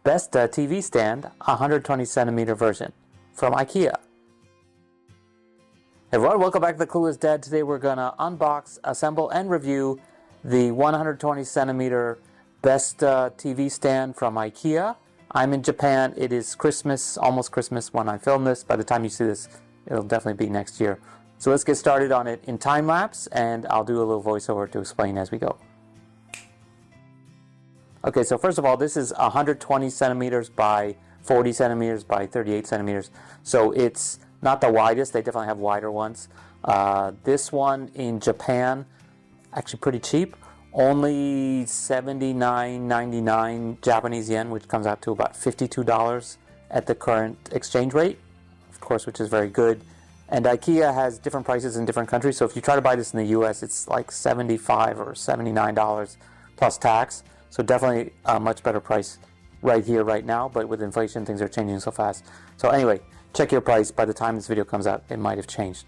BESTA TV stand, 120 centimeter version from Ikea. Hey everyone, welcome back to the Clueless Dad. Today we're gonna unbox, assemble, and review the 120 centimeter BESTA TV stand from Ikea. I'm in Japan. It is Christmas, almost Christmas when I film this. By the time you see this, it'll definitely be next year. So let's get started on it in time lapse, and I'll do a little voiceover to explain as we go. Okay, so first of all, this is 120 centimeters by 40 centimeters by 38 centimeters. So it's not the widest. They definitely have wider ones. This one in Japan, actually pretty cheap. Only $79.99 Japanese yen, which comes out to about $52 at the current exchange rate, of course, which is very good. And Ikea has different prices in different countries. So if you try to buy this in the US, it's like $75 or $79 plus tax. So definitely a much better price right here, right now. But with inflation, things are changing so fast. So anyway, check your price. By the time this video comes out, it might have changed.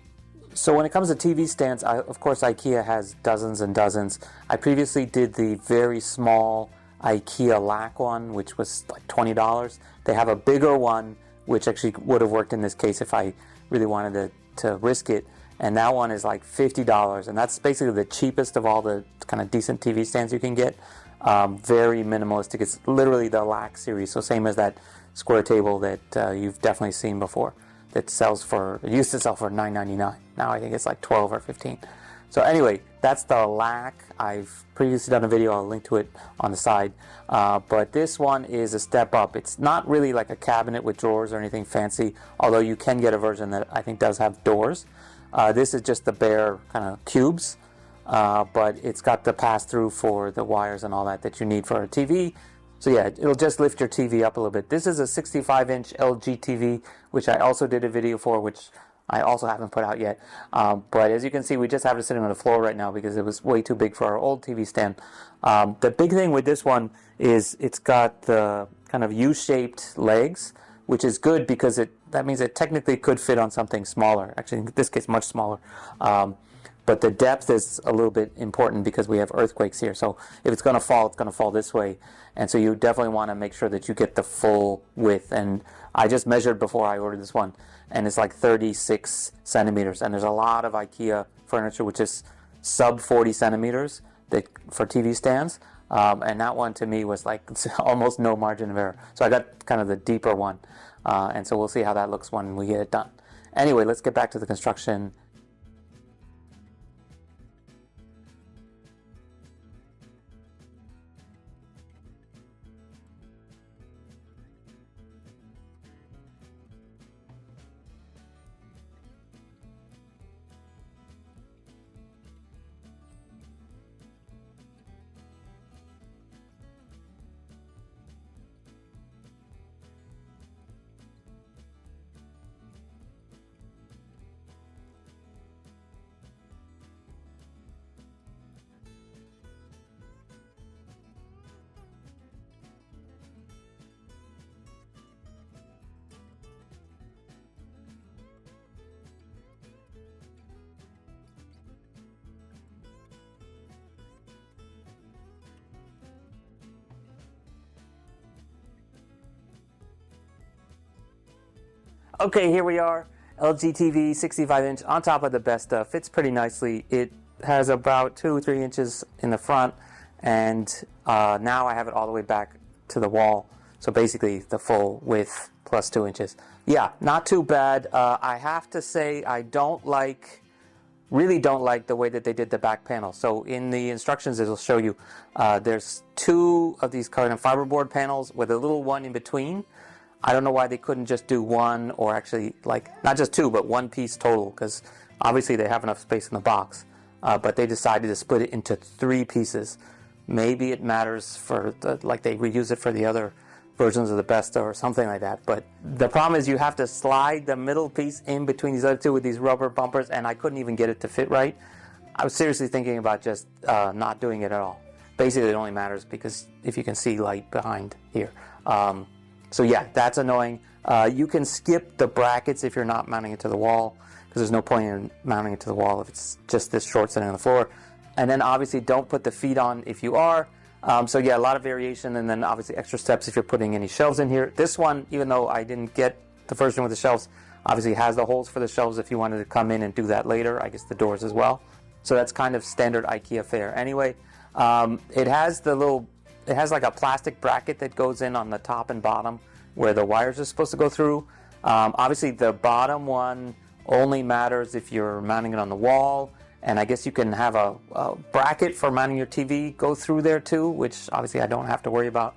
So when it comes to TV stands, of course, Ikea has dozens and dozens. I previously did the very small Ikea LAC one, which was like $20. They have a bigger one, which actually would have worked in this case if I really wanted to risk it. And that one is like $50. And that's basically the cheapest of all the kind of decent TV stands you can get. Very minimalistic. It's literally the LAC series. So same as that square table that you've definitely seen before. That it used to sell for $9.99. Now I think it's like $12 or $15. So anyway, that's the LAC. I've previously done a video. I'll link to it on the side. But this one is a step up. It's not really like a cabinet with drawers or anything fancy, although you can get a version that I think does have doors. This is just the bare kind of cubes, but it's got the pass-through for the wires and all that you need for a TV. So yeah, it'll just lift your TV up a little bit. This is a 65-inch LG TV, which I also did a video for, which I also haven't put out yet. But as you can see, we just have it sitting on the floor right now because it was way too big for our old TV stand. The big thing with this one is it's got the kind of U-shaped legs, which is good because that means it technically could fit on something smaller. Actually, in this case, much smaller. But the depth is a little bit important because we have earthquakes here. So if it's going to fall this way. And so you definitely want to make sure that you get the full width. And I just measured before I ordered this one, and it's like 36 centimeters. And there's a lot of Ikea furniture which is sub 40 centimeters for TV stands. And that one to me was like almost no margin of error. So I got kind of the deeper one. And so we'll see how that looks when we get it done. Anyway, let's get back to the construction. Okay, here we are, LG TV 65-inch on top of the BESTA. Fits pretty nicely. It has about 2 or 3 inches in the front, and now I have it all the way back to the wall. So basically the full width plus 2 inches. Yeah, not too bad. I have to say I really don't like the way that they did the back panel. So in the instructions it'll show you there's 2 of these kind of fiberboard panels with a little one in between. I don't know why they couldn't just do one, or actually like not just 2 but 1 piece total, because obviously they have enough space in the box, but they decided to split it into 3 pieces. Maybe it matters for like they reuse it for the other versions of the BESTA or something like that. But the problem is you have to slide the middle piece in between these other 2 with these rubber bumpers, and I couldn't even get it to fit right. I was seriously thinking about just not doing it at all. Basically it only matters because if you can see light behind here. So yeah, that's annoying. You can skip the brackets if you're not mounting it to the wall, because there's no point in mounting it to the wall if it's just this short sitting on the floor. And then obviously don't put the feet on if you are. So yeah, a lot of variation, and then obviously extra steps if you're putting any shelves in here. This one, even though I didn't get the version with the shelves, obviously has the holes for the shelves if you wanted to come in and do that later. I guess the doors as well. So that's kind of standard IKEA fare. Anyway, it has like a plastic bracket that goes in on the top and bottom where the wires are supposed to go through. Obviously the bottom one only matters if you're mounting it on the wall, and I guess you can have a bracket for mounting your TV go through there too, which obviously I don't have to worry about.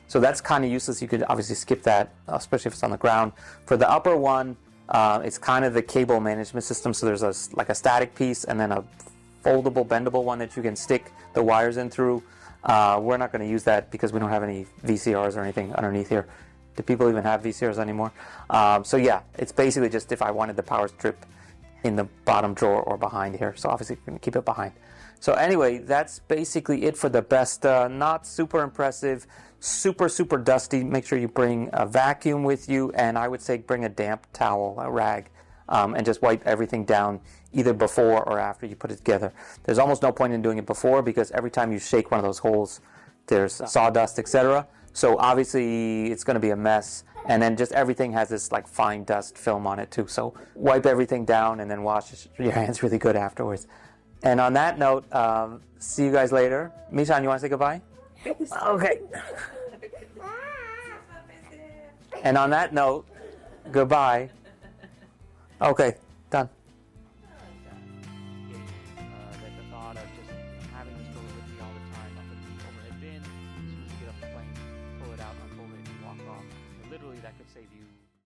So that's kind of useless. You could obviously skip that, especially if it's on the ground. For the upper one, it's kind of the cable management system. So there's like a static piece and then a foldable, bendable one that you can stick the wires in through. We're not going to use that because we don't have any VCRs or anything underneath here. Do people even have VCRs anymore? So yeah, it's basically just if I wanted the power strip in the bottom drawer or behind here. So obviously we're going to keep it behind. So anyway, that's basically it for the BESTA. Not super impressive, super dusty. Make sure you bring a vacuum with you, and I would say bring a damp towel, a rag, and just wipe everything down either before or after you put it together. There's almost no point in doing it before because every time you shake one of those holes, there's sawdust, etc. So obviously it's going to be a mess, and then just everything has this like fine dust film on it too. So wipe everything down and then wash your hands really good afterwards. And on that note, see you guys later. Mishan, you want to say goodbye? Okay. And on that note, goodbye. Okay, done. That the thought of just having this stroller with me all the time up in the overhead bin, as soon as you get off the plane, pull it out, unfold it, and walk off. Literally, that could save you